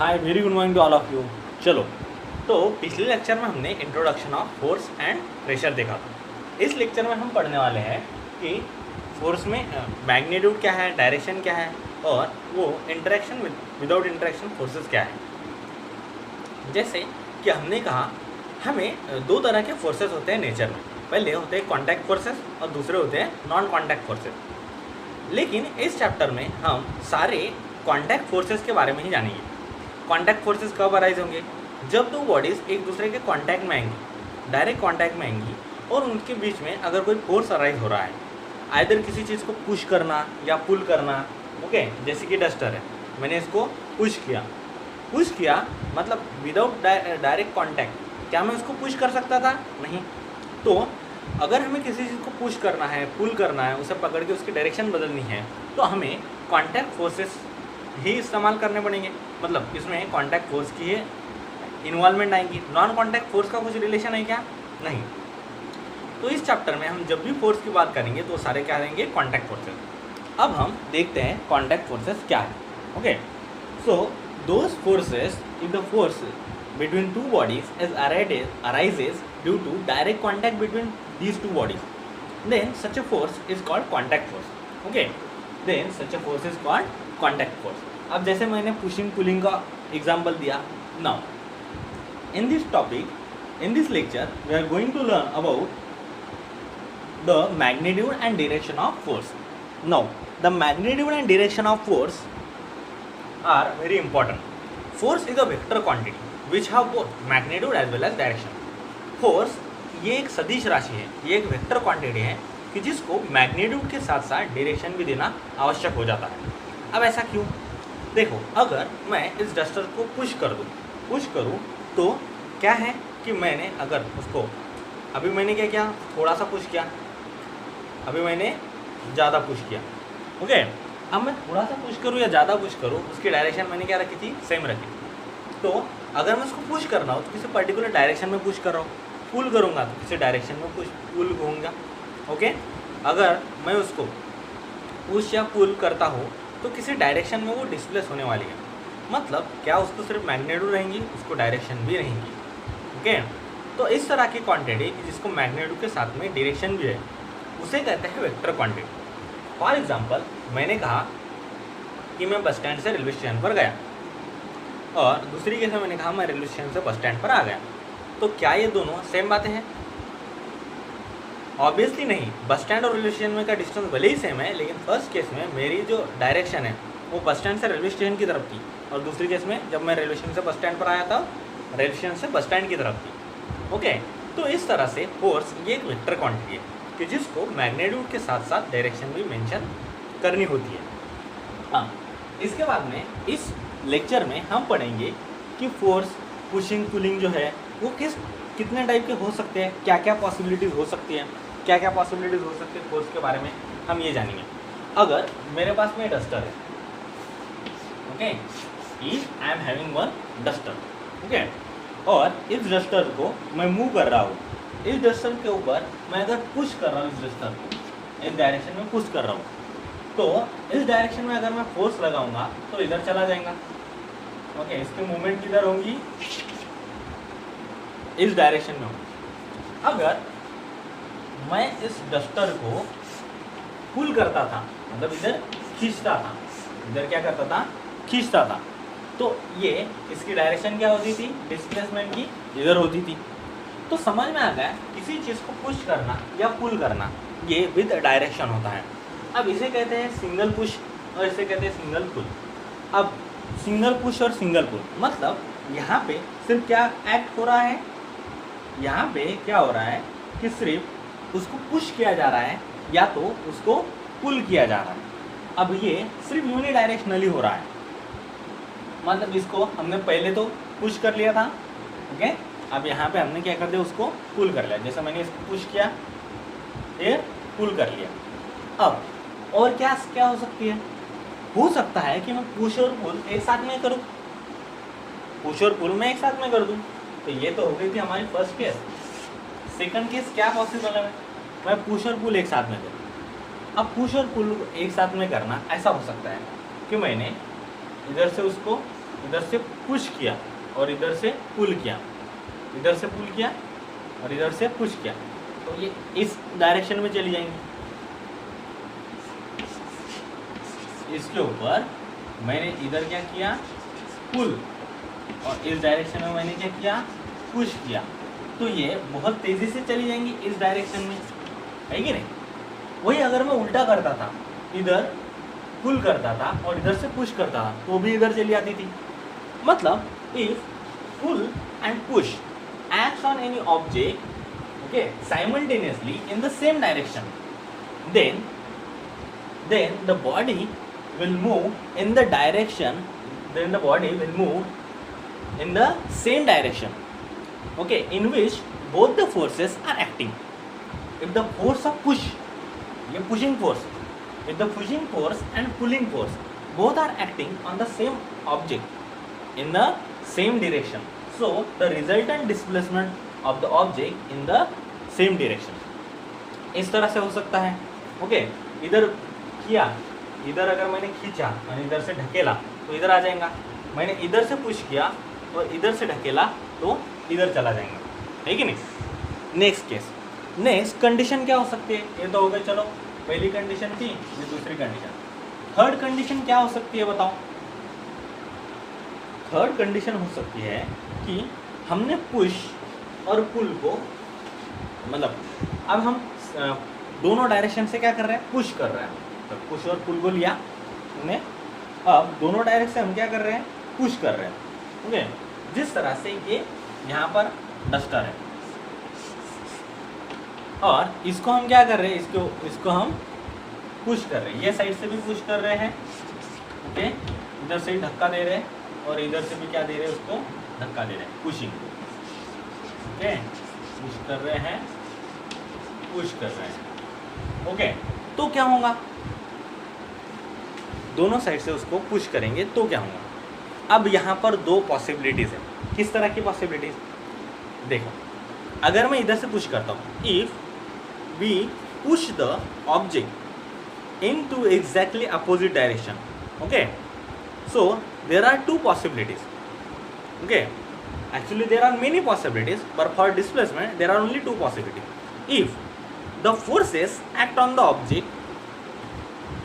Hi very good morning to all of you. चलो, तो पिछले लेक्चर में हमने introduction of force and pressure देखा था। इस लेक्चर में हम पढ़ने वाले हैं कि फोर्स में मैग्नीट्यूड क्या है, डायरेक्शन क्या है और वो इंटरेक्शन विदाउट इंटरेक्शन फोर्सेस क्या है। जैसे कि हमने कहा हमें दो तरह के फोर्सेस होते हैं नेचर में। पहले होते हैं कॉन्टैक्ट फोर्सेस और दूसरे होते हैं नॉन कॉन्टैक्ट फोर्सेस। लेकिन इस चैप्टर में हम सारे कॉन्टैक्ट फोर्सेस के बारे में ही जानेंगे। कॉन्टैक्ट फोर्सेस कब अराइज होंगे? जब दो बॉडीज़ एक दूसरे के कांटेक्ट में आएंगी, डायरेक्ट कांटेक्ट में आएंगी और उनके बीच में अगर कोई फोर्स अराइज हो रहा है, आइदर किसी चीज़ को पुश करना या पुल करना। ओके, जैसे कि डस्टर है, मैंने इसको पुश किया मतलब विदाउट डायरेक्ट कांटेक्ट। क्या मैं उसको पुश कर सकता था? नहीं। तो अगर हमें किसी चीज़ को पुश करना है, पुल करना है, उसे पकड़ के उसकी डायरेक्शन बदलनी है, तो हमें कॉन्टैक्ट फोर्सेस ही इस्तेमाल करने पड़ेंगे। मतलब इसमें कॉन्टैक्ट फोर्स की इन्वॉल्वमेंट आएंगी। नॉन कॉन्टैक्ट फोर्स का कुछ रिलेशन है क्या? नहीं। तो इस चैप्टर में हम जब भी फोर्स की बात करेंगे तो सारे क्या रहेंगे? Contact forces. अब हम देखते हैं कॉन्टैक्ट फोर्सेस क्या है। Okay, so those forces, if the force between two bodies arises due to direct contact between these two bodies, then such a force is called contact force. Okay, then such a force is called contact force. अब जैसे मैंने pushing pulling का example दिया। Now in this topic, in this lecture we are going to learn about the magnitude and direction of force. Now the magnitude and direction of force are very important. Force is a vector quantity which have both magnitude as well as direction. Force ये एक सदिश राशि है, ये एक vector quantity है कि जिसको मैग्नीट्यूड के साथ साथ डायरेक्शन भी देना आवश्यक हो जाता है। अब ऐसा क्यों? देखो, अगर मैं इस डस्टर को पुश करूँ तो क्या है कि मैंने अगर उसको, अभी मैंने क्या किया, थोड़ा सा पुश किया, अभी मैंने ज़्यादा पुश किया। ओके, अब मैं थोड़ा सा पुश करूँ या ज़्यादा पुश करूँ, उसकी डायरेक्शन मैंने क्या रखी थी? सेम रखी। तो अगर मैं उसको पुश करना हो तो किसी पर्टिकुलर डायरेक्शन में पुश कर रहा हूँ, पुल करूँगा तो किसी डायरेक्शन में पुल होऊंगा। ओके, अगर मैं उसको पुश या पुल करता हूँ तो किसी डायरेक्शन में वो डिस्प्लेस होने वाली है। मतलब क्या उसको सिर्फ मैग्नीट्यूड रहेंगी, उसको डायरेक्शन भी रहेंगी। ओके, तो इस तरह की क्वांटिटी जिसको मैग्नीट्यूड के साथ में डायरेक्शन भी है उसे कहते हैं वेक्टर क्वांटिटी। फॉर एग्जाम्पल, मैंने कहा कि मैं बस स्टैंड से रेलवे स्टेशन पर गया और दूसरी केस में मैंने कहा मैं रेलवे स्टेशन से बस स्टैंड पर आ गया। तो क्या ये दोनों सेम बातें हैं? ऑब्वियसली नहीं। बस स्टैंड और रेलवे स्टेशन में का डिस्टेंस भले ही सेम है, लेकिन फर्स्ट केस में मेरी जो डायरेक्शन है वो बस स्टैंड से रेलवे स्टेशन की तरफ थी और दूसरी केस में जब मैं रेलवे स्टेशन से बस स्टैंड पर आया था, रेलवे स्टेशन से बस स्टैंड की तरफ थी। ओके, तो इस तरह से फोर्स ये एक वेक्टर क्वांटिटी है कि जिसको मैग्नीट्यूड के साथ साथ डायरेक्शन भी मेंशन करनी होती है। हाँ, इसके बाद में इस लेक्चर में हम पढ़ेंगे कि फोर्स पुशिंग पुलिंग जो है वो कितने टाइप के हो सकते हैं, क्या क्या पॉसिबिलिटीज़ हो सकती हैं, क्या क्या पॉसिबिलिटीज़ हो सकती है फोर्स के बारे में हम ये जानेंगे। अगर मेरे पास में डस्टर है, okay, if I am having one duster, okay, और इस डस्टर को मैं मूव कर रहा हूँ, इस डस्टर के ऊपर मैं अगर पुश कर रहा हूँ, इस डस्टर को इस डायरेक्शन में पुश कर रहा हूँ, तो इस डायरेक्शन में अगर मैं फोर्स लगाऊंगा तो इधर चला जाएगा। ओके, इसकी मूवमेंट किधर होंगी? इस डायरेक्शन में होगी। अगर मैं इस डस्टर को पुल करता था, मतलब इधर खींचता था, इधर क्या करता था? खींचता था, तो ये इसकी डायरेक्शन क्या होती थी? डिस्प्लेसमेंट की इधर होती थी। तो समझ में आ गया, किसी चीज़ को पुश करना या पुल करना ये विद डायरेक्शन होता है। अब इसे कहते हैं सिंगल पुश और इसे कहते हैं सिंगल पुल। अब सिंगल पुश और सिंगल पुल मतलब यहाँ पे सिर्फ क्या एक्ट हो रहा है? यहाँ पे क्या हो रहा है कि सिर्फ उसको पुश किया जा रहा है या तो उसको पुल किया जा रहा है। अब ये सिर्फ यूनिडायरेक्शनली हो रहा है, मतलब इसको हमने पहले तो पुश कर लिया था, ओके, अब यहाँ पे हमने क्या कर दिया? उसको पुल कर लिया। जैसे मैंने इसको पुश किया, फिर पुल कर लिया। अब और क्या क्या हो सकती है? हो सकता है कि मैं पुश और पुल एक साथ में करूं, पुश और पुल मैं एक साथ में कर दूं। तो ये तो हो गई थी हमारी फर्स्ट केस। सेकंड केस क्या पॉसिबल है? मैं पुश और पुल एक साथ में करूं। अब पुश और पुल एक साथ में करना ऐसा हो सकता है कि मैंने इधर से उसको इधर से पुश किया और इधर से पुल किया, इधर से पुल किया और इधर से पुश किया, तो ये इस डायरेक्शन में चली जाएंगी। इसके ऊपर मैंने इधर क्या किया, पुल, और इस डायरेक्शन में मैंने क्या किया, पुश किया, तो ये बहुत तेज़ी से चली जाएंगी इस डायरेक्शन में, है कि नहीं। वही अगर मैं उल्टा करता था, इधर पुल करता था और इधर से पुश करता था, तो भी इधर चली आती थी। मतलब if pull and push acts on any object, okay, simultaneously in the same direction, then the body will move in the direction, then the body will move in the same direction, okay, in which both the forces are acting. If the force of push, ये pushing force, if the pushing force and pulling force both are acting on the same object in the same direction, so the resultant displacement of the object in the same direction. इस तरह से हो सकता है, okay. इधर किया, इधर अगर मैंने खींचा और इधर से ढकेला तो इधर आ जाएगा, मैंने इधर से पुश किया और इधर से ढकेला तो इधर चला जाएगा, है कि नहीं। नेक्स्ट केस, नेक्स्ट कंडीशन क्या हो सकती है, ये तो हो गई, चलो पहली कंडीशन थी, ये दूसरी कंडीशन। थर्ड कंडीशन क्या हो सकती है बताओ। थर्ड कंडीशन हो सकती है कि हमने पुश और पुल को, मतलब अब हम दोनों डायरेक्शन से क्या कर रहे हैं, पुश कर रहे हैं, तो पुश और पुल को लिया हमने, अब दोनों डायरेक्शन से हम क्या कर रहे हैं, पुश कर रहे हैं, ओके। जिस तरह से ये यहाँ पर डस्टर है और इसको हम क्या कर रहे हैं, इसको हम पुश कर रहे हैं, ये साइड से भी पुश कर रहे हैं, ओके, इधर से ही धक्का दे रहे हैं और इधर से भी क्या दे रहे हैं, उसको धक्का दे रहे हैं, पुशिंग, ओके, पुश कर रहे हैं, पुश कर रहे हैं, ओके। तो क्या होगा, दोनों साइड से उसको पुश करेंगे तो क्या होगा। अब यहाँ पर दो पॉसिबिलिटीज है, किस तरह की पॉसिबिलिटीज, देखो, अगर मैं इधर से पुश करता हूँ, if we push the object in two exactly opposite direction, okay, so there are two possibilities, okay, actually there are many possibilities, but for displacement there are only two possibilities. If the forces act on the object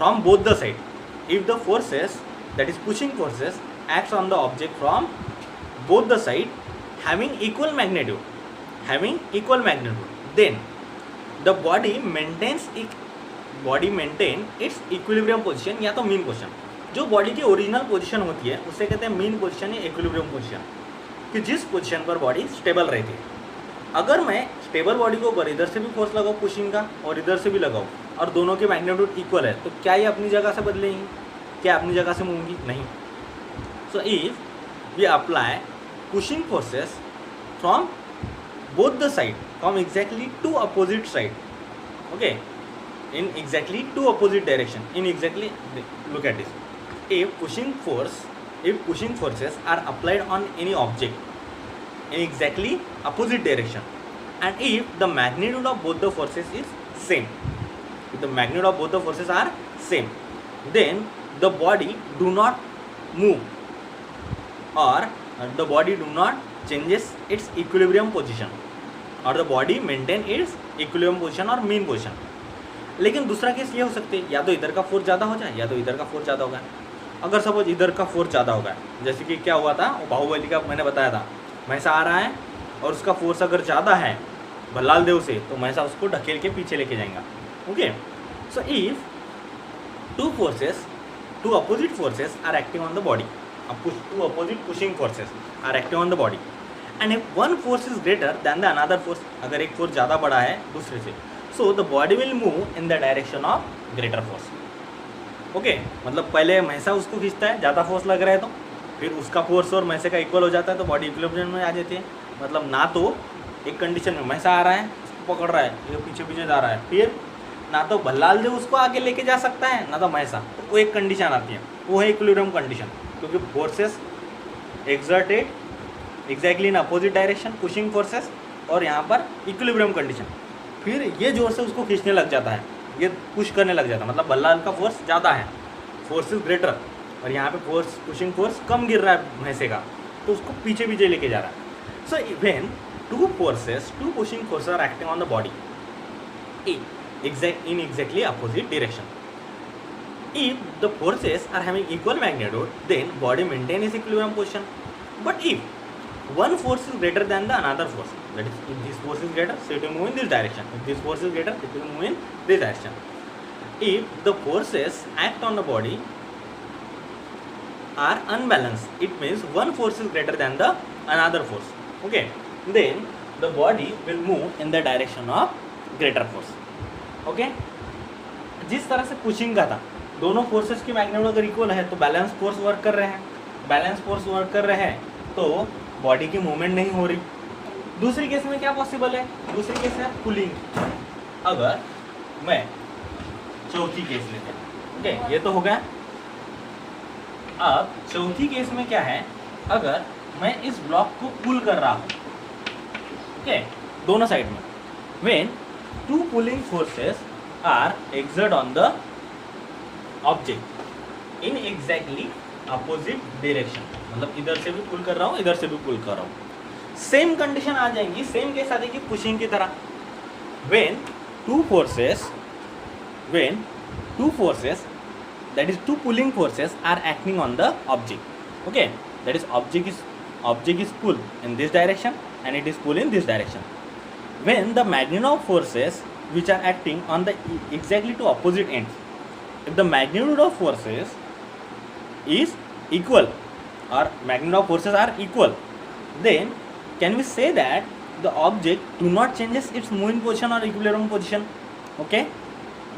from both the side, if the forces, that is pushing forces, acts on the object from both the side having equal magnitude, then the body maintain its equilibrium position या तो mean position। जो body की original position होती है उसे कहते हैं mean position या इक्विलिब्रियम पोजीशन, कि जिस पोजीशन पर बॉडी स्टेबल रहती है। अगर मैं स्टेबल बॉडी के ऊपर इधर से भी फोर्स लगाऊँ पुशिंग का और इधर से भी लगाऊँ और दोनों के मैग्नीट्यूड इक्वल है, तो क्या ये अपनी जगह से बदलेंगी, क्या अपनी जगह से मूवेंगी, नहीं। So if we apply pushing forces from both the side, from exactly two opposite side, okay, in exactly two opposite direction, in exactly, look at this, if pushing forces are applied on any object in exactly opposite direction, and if the magnitude of both the forces is same, if the magnitude of both the forces are same, then the body do not move or the body do not changes its equilibrium position, or the body maintain its equilibrium position or mean position। लेकिन दूसरा case ये हो सकती है, या तो इधर का फोर्स ज़्यादा हो जाए या तो इधर का फोर्स ज़्यादा होगा। अगर सपोज इधर का फोर्स ज़्यादा होगा, जैसे कि क्या हुआ था वो बाहुबली का मैंने बताया था, भैंसा आ रहा है और उसका फोर्स अगर ज़्यादा है भल्लाल देव से, तो भैंसा उसको ढकेल के पीछे लेके जाएगा, okay. So if two opposite forces are acting on the body, two opposite pushing forces are acting on the body, and if one force is greater than the another force, अगर एक फोर्स ज़्यादा बड़ा है दूसरे से, so the body will move in the direction of greater force, okay। मतलब पहले भैंसा उसको खींचता है, ज़्यादा फोर्स लग रहा है तो फिर उसका फोर्स और भैंसे का इक्वल हो जाता है, तो बॉडी इक्विलिब्रियम में आ जाती है। मतलब ना तो एक कंडीशन में भैंसा आ रहा है उसको पकड़ रहा है, ये पीछे पीछे जा रहा है, फिर ना तो भल्लाल देव उसको आगे लेके जा सकता है ना तो भैंसा, तो वो एक कंडीशन आती है, वो है इक्विलिब्रियम कंडीशन, क्योंकि forces exerted exactly in opposite direction, pushing forces, और यहाँ पर इक्विलिब्रियम कंडीशन, फिर ये जोर से उसको खींचने लग जाता है, ये पुश करने लग जाता है, मतलब भल्लाल का फोर्स ज़्यादा है, फोर्स इज ग्रेटर, और यहाँ पे फोर्स पुशिंग फोर्स कम गिर रहा है भैंसे का, तो उसको पीछे पीछे लेके जा रहा है. So when two pushing forces are acting on the body in exactly opposite direction. If the forces are having equal magnitude, then body maintain its equilibrium position. But if one force is greater than the another force, that is, if this force is greater, so it will move in this direction. If this force is greater, it will move in this direction. If the forces act on the body are unbalanced, it means one force is greater than the another force. Okay, then the body will move in the direction of greater force. Okay जिस तरह से pushing का था, दोनों forces की magnitude अगर equal है तो बैलेंस फोर्स वर्क कर रहे हैं. बैलेंस फोर्स वर्क कर रहे हैं तो बॉडी की मूवमेंट नहीं हो रही. दूसरी केस में क्या पॉसिबल है? दूसरी केस है पुलिंग. अगर मैं चौथी केस लेते हैं, ओके ये तो हो गया. अब चौथी केस में क्या है? अगर मैं इस ब्लॉक को पुल कर रहा हूँ, ओके दोनों साइड में, when two pulling forces are exerted on the object in exactly opposite direction. मतलब इधर से भी पुल कर रहा हूँ, इधर से भी पुल कर रहा हूँ. सेम कंडीशन आ जाएंगी, सेम केस आ जाएगी पुशिंग की तरह. when two forces that is two pulling forces are acting on the object, okay, that is object is pull in this direction and it is pull in this direction. When the magnitude of forces which are acting on the exactly to opposite ends, if the magnitude of forces is equal or magnitude of forces are equal, then can we say that the object do not changes its moving position or equilibrium position? Okay,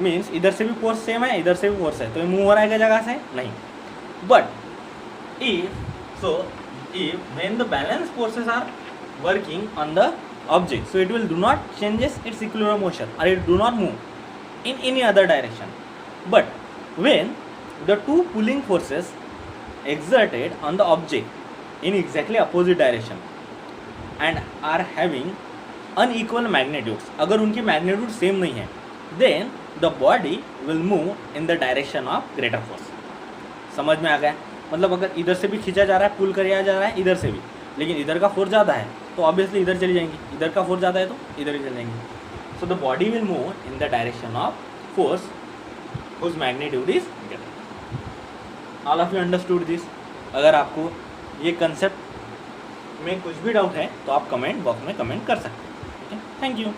means इधर से भी force same है, इधर से भी force है, तो ये मूव हो रहा है क्या जगह से? नहीं. But if when the balance forces are working on the object, so it will do not changes its equilibrium motion or it do not move in any other direction. But when the two pulling forces exerted on the object in exactly opposite direction and are having unequal magnitudes, अगर उनकी magnitude same नहीं है, then the body will move in the direction of greater force. समझ में आ गया? मतलब अगर इधर से भी खींचा जा रहा है, पुल किया जा रहा है इधर से भी, लेकिन इधर का फोर्स ज़्यादा है तो ऑब्वियसली इधर चली जाएंगी, इधर का फोर्स ज़्यादा है तो इधर ही चली जाएंगी. So the body will move in the direction of force whose magnitude is greater. All of you understood this? अगर आपको ये कंसेप्ट में कुछ भी डाउट है तो आप कमेंट बॉक्स में कमेंट कर सकते हैं. Thank you.